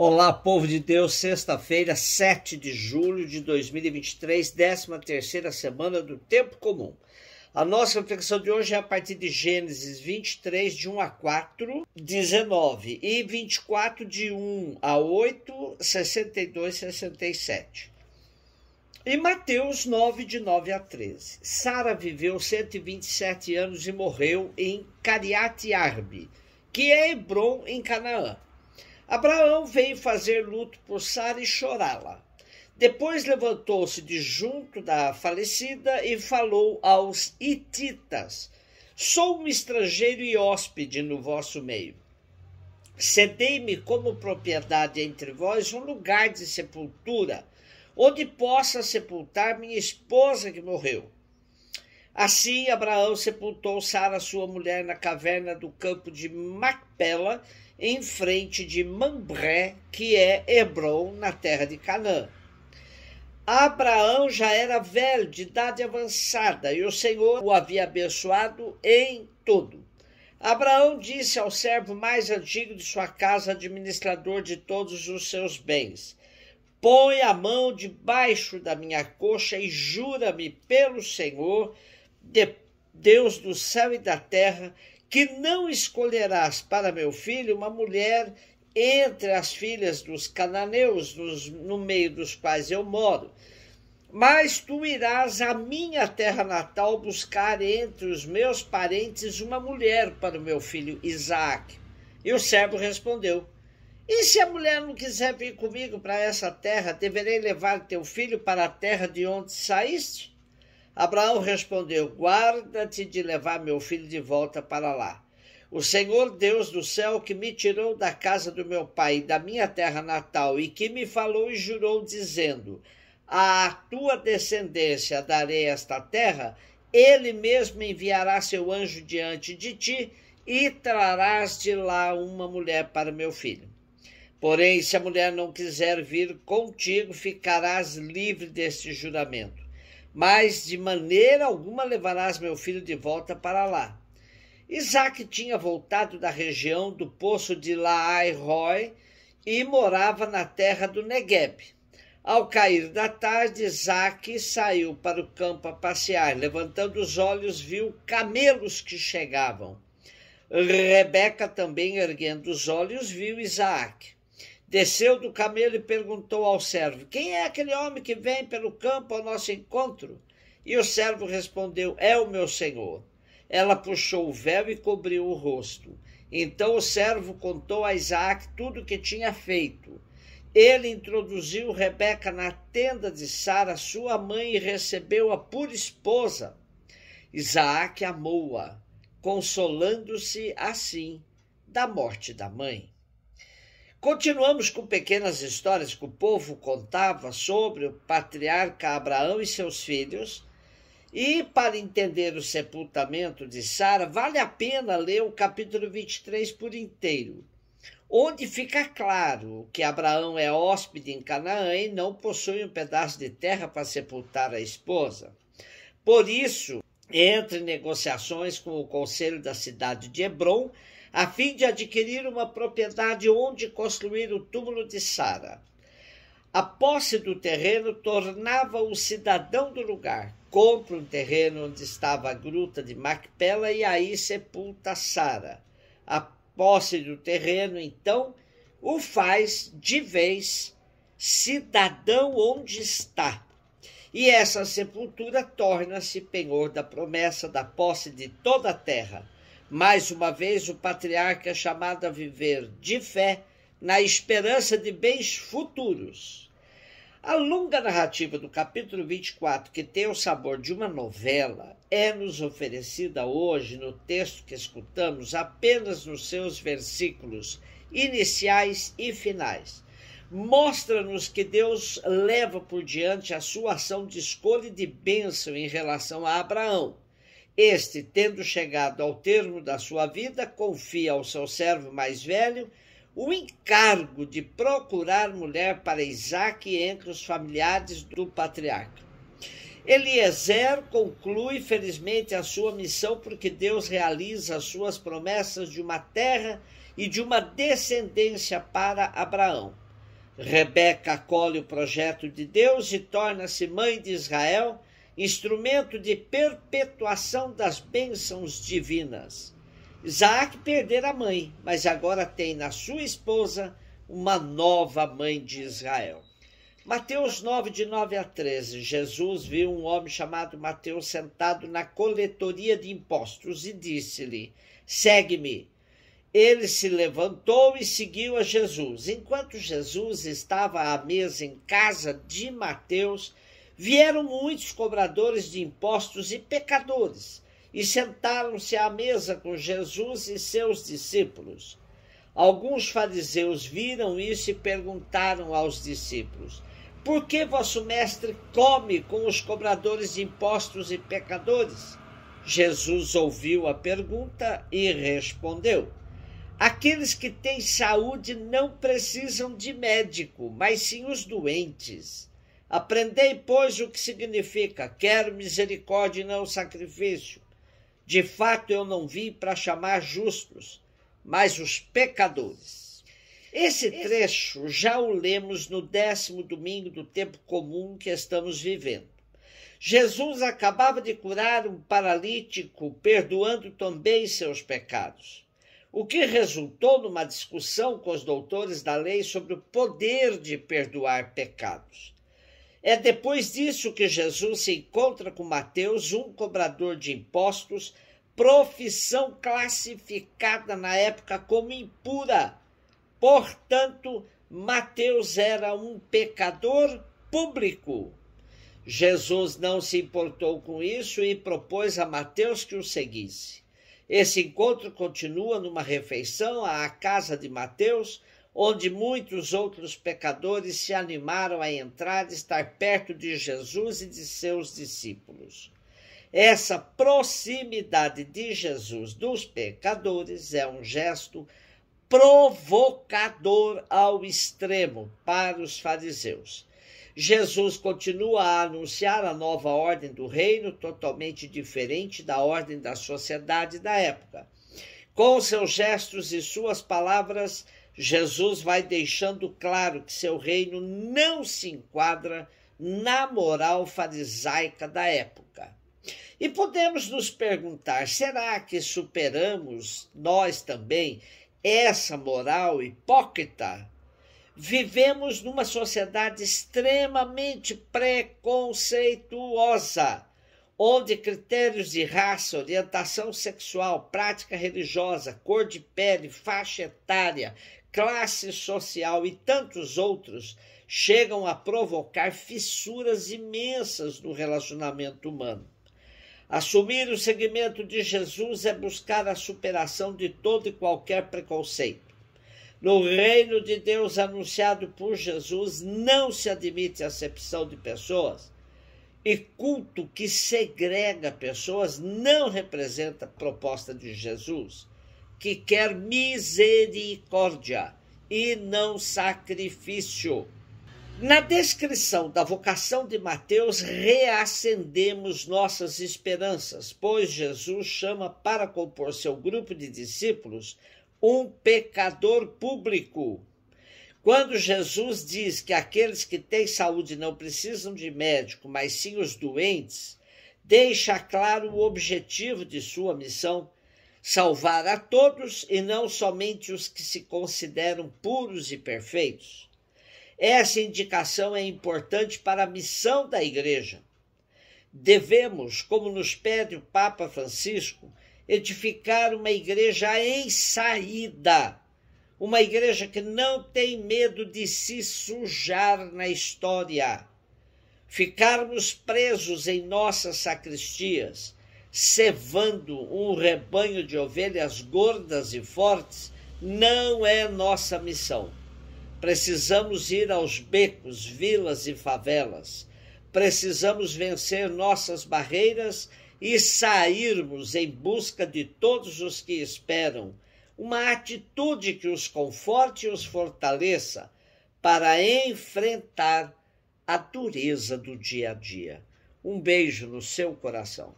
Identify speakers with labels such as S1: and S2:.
S1: Olá, povo de Deus, sexta-feira, 7 de julho de 2023, 13ª semana do Tempo Comum. A nossa reflexão de hoje é a partir de Gênesis 23, de 1 a 4, 19 e 24, de 1 a 8, 62, 67. E Mateus 9, de 9 a 13. Sara viveu 127 anos e morreu em Cariate-Arbe, que é Hebrom, em Canaã. Abraão veio fazer luto por Sara e chorá-la. Depois levantou-se de junto da falecida e falou aos hititas: Sou um estrangeiro e hóspede no vosso meio. Cedei-me como propriedade entre vós um lugar de sepultura, onde possa sepultar minha esposa que morreu. Assim Abraão sepultou Sara, sua mulher, na caverna do campo de Macpela, em frente de Mambré, que é Hebrom, na terra de Canaã. Abraão já era velho, de idade avançada, e o Senhor o havia abençoado em tudo. Abraão disse ao servo mais antigo de sua casa, administrador de todos os seus bens: Põe a mão debaixo da minha coxa e jura-me pelo Senhor, Deus do céu e da terra, que não escolherás para meu filho uma mulher entre as filhas dos cananeus, no meio dos quais eu moro, mas tu irás à minha terra natal buscar entre os meus parentes uma mulher para o meu filho Isaque. E o servo respondeu: E se a mulher não quiser vir comigo para essa terra, deverei levar teu filho para a terra de onde saíste? Abraão respondeu: Guarda-te de levar meu filho de volta para lá. O Senhor Deus do céu, que me tirou da casa do meu pai e da minha terra natal, e que me falou e jurou, dizendo: À tua descendência darei esta terra, ele mesmo enviará seu anjo diante de ti, e trarás de lá uma mulher para meu filho. Porém, se a mulher não quiser vir contigo, ficarás livre deste juramento. Mas de maneira alguma levarás meu filho de volta para lá. Isaque tinha voltado da região do poço de Laai-Roi e morava na terra do Negueb. Ao cair da tarde, Isaque saiu para o campo a passear. Levantando os olhos, viu camelos que chegavam. Rebeca, também erguendo os olhos, viu Isaque. Desceu do camelo e perguntou ao servo: Quem é aquele homem que vem pelo campo ao nosso encontro? E o servo respondeu: É o meu senhor. Ela puxou o véu e cobriu o rosto. Então o servo contou a Isaque tudo o que tinha feito. Ele introduziu Rebeca na tenda de Sara, sua mãe, e recebeu-a por esposa. Isaque amou-a, consolando-se assim da morte da mãe. Continuamos com pequenas histórias que o povo contava sobre o patriarca Abraão e seus filhos. E para entender o sepultamento de Sara, vale a pena ler o capítulo 23 por inteiro, onde fica claro que Abraão é hóspede em Canaã e não possui um pedaço de terra para sepultar a esposa. Por isso, entra em negociações com o conselho da cidade de Hebrom, a fim de adquirir uma propriedade onde construir o túmulo de Sara. A posse do terreno tornava-o cidadão do lugar. Compra um terreno onde estava a gruta de Macpela e aí sepulta Sara. A posse do terreno, então, o faz de vez cidadão onde está. E essa sepultura torna-se penhor da promessa da posse de toda a terra. Mais uma vez, o patriarca é chamado a viver de fé, na esperança de bens futuros. A longa narrativa do capítulo 24, que tem o sabor de uma novela, é-nos oferecida hoje no texto que escutamos apenas nos seus versículos iniciais e finais. Mostra-nos que Deus leva por diante a sua ação de escolha e de bênção em relação a Abraão. Este, tendo chegado ao termo da sua vida, confia ao seu servo mais velho o encargo de procurar mulher para Isaque entre os familiares do patriarca. Eliezer conclui felizmente a sua missão, porque Deus realiza as suas promessas de uma terra e de uma descendência para Abraão. Rebeca acolhe o projeto de Deus e torna-se mãe de Israel, instrumento de perpetuação das bênçãos divinas. Isaac perdera a mãe, mas agora tem na sua esposa uma nova mãe de Israel. Mateus 9, de 9 a 13. Jesus viu um homem chamado Mateus sentado na coletoria de impostos e disse-lhe: segue-me. Ele se levantou e seguiu a Jesus. Enquanto Jesus estava à mesa em casa de Mateus, vieram muitos cobradores de impostos e pecadores, e sentaram-se à mesa com Jesus e seus discípulos. Alguns fariseus viram isso e perguntaram aos discípulos: por que vosso mestre come com os cobradores de impostos e pecadores? Jesus ouviu a pergunta e respondeu: aqueles que têm saúde não precisam de médico, mas sim os doentes. Aprendei, pois, o que significa: quero misericórdia e não sacrifício. De fato, eu não vim para chamar justos, mas os pecadores. Esse trecho já o lemos no 10º domingo do tempo comum que estamos vivendo. Jesus acabava de curar um paralítico, perdoando também seus pecados, o que resultou numa discussão com os doutores da lei sobre o poder de perdoar pecados. É depois disso que Jesus se encontra com Mateus, um cobrador de impostos, profissão classificada na época como impura. Portanto, Mateus era um pecador público. Jesus não se importou com isso e propôs a Mateus que o seguisse. Esse encontro continua numa refeição à casa de Mateus, onde muitos outros pecadores se animaram a entrar e estar perto de Jesus e de seus discípulos. Essa proximidade de Jesus dos pecadores é um gesto provocador ao extremo para os fariseus. Jesus continua a anunciar a nova ordem do reino, totalmente diferente da ordem da sociedade da época. Com seus gestos e suas palavras, Jesus vai deixando claro que seu reino não se enquadra na moral farisaica da época. E podemos nos perguntar: será que superamos nós também essa moral hipócrita? Vivemos numa sociedade extremamente preconceituosa, onde critérios de raça, orientação sexual, prática religiosa, cor de pele, faixa etária, classe social e tantos outros chegam a provocar fissuras imensas no relacionamento humano. Assumir o seguimento de Jesus é buscar a superação de todo e qualquer preconceito. No reino de Deus anunciado por Jesus, não se admite acepção de pessoas, e culto que segrega pessoas não representa a proposta de Jesus, que quer misericórdia e não sacrifício. Na descrição da vocação de Mateus, reacendemos nossas esperanças, pois Jesus chama para compor seu grupo de discípulos um pecador público. Quando Jesus diz que aqueles que têm saúde não precisam de médico, mas sim os doentes, deixa claro o objetivo de sua missão: salvar a todos e não somente os que se consideram puros e perfeitos. Essa indicação é importante para a missão da Igreja. Devemos, como nos pede o Papa Francisco, edificar uma igreja em saída, uma igreja que não tem medo de se sujar na história. Ficarmos presos em nossas sacristias, cevando um rebanho de ovelhas gordas e fortes, não é nossa missão. Precisamos ir aos becos, vilas e favelas. Precisamos vencer nossas barreiras e sairmos em busca de todos os que esperam, uma atitude que os conforte e os fortaleça para enfrentar a dureza do dia a dia. Um beijo no seu coração.